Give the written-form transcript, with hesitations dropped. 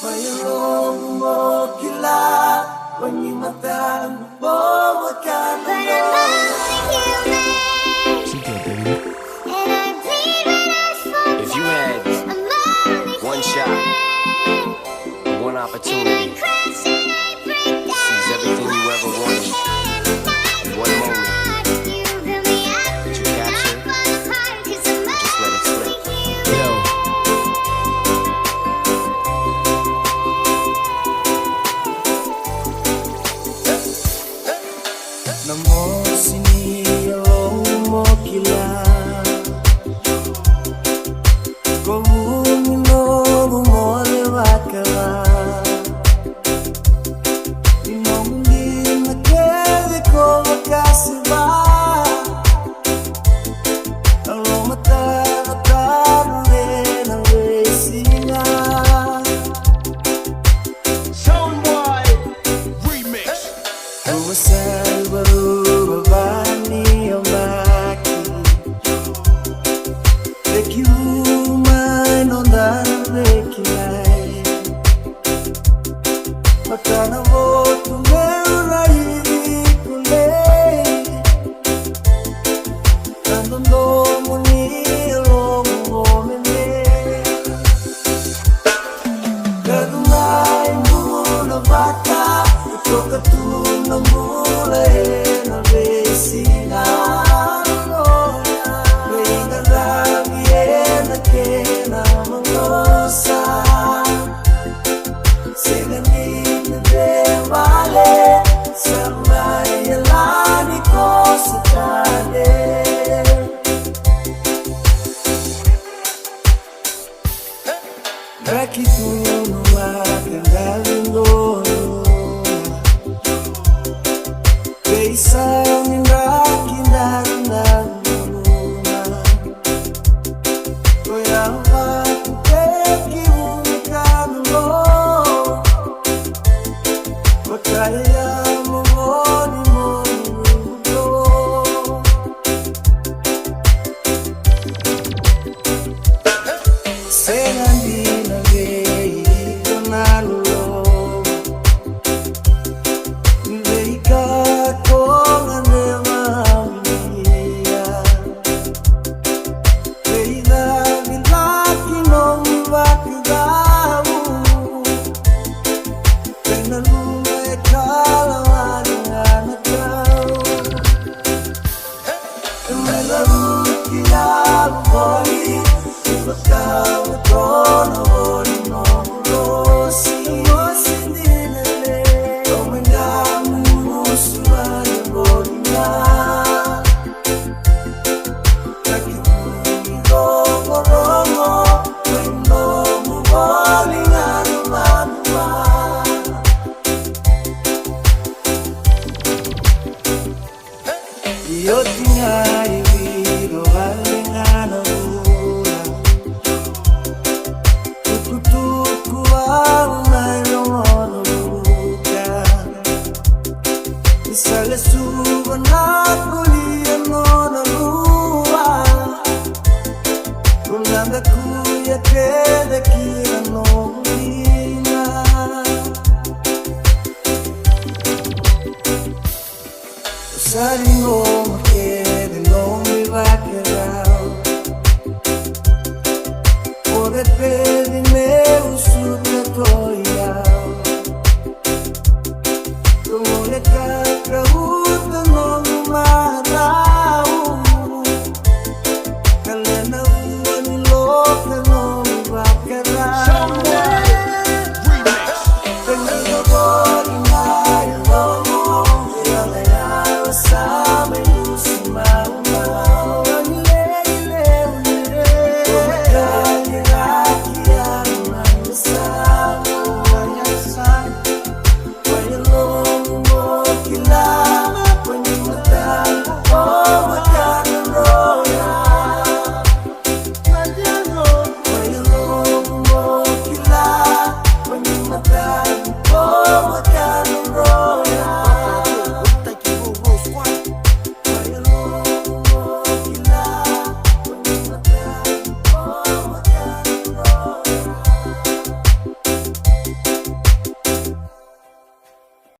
Mayroong mo kilala, panghimatang bumakan ng If you had one shot, one opportunity to seize everything you ever wanted, one moment, would you capture it or just let it slip? Yo. Namo siniyong mo kilala, kung mo lewat kalah, inong hindi nakede ko makasiba, ang mata-mata-rin ang resina. Soundboy remix. Bumasal baru babani ang maki, man on that rekilay, maka na voto meron kulay, tandondo mo nilong mo mene, kadumay mo na bata, ito katulong mulay na resina. Rakituno magagaling lolo, kaisang inakin ng luna, kaya makikiki umikan mo, makaya mo ni mo niluto. Senang yo tingay biro alingan ang ulan, tukutuku ang mayroon Loka, isalasuban at kulian mo na luwa, kung nanda kuya kede kiran mo kulina. Usarin mo no me va a quedar, por el pedirme un sujeto.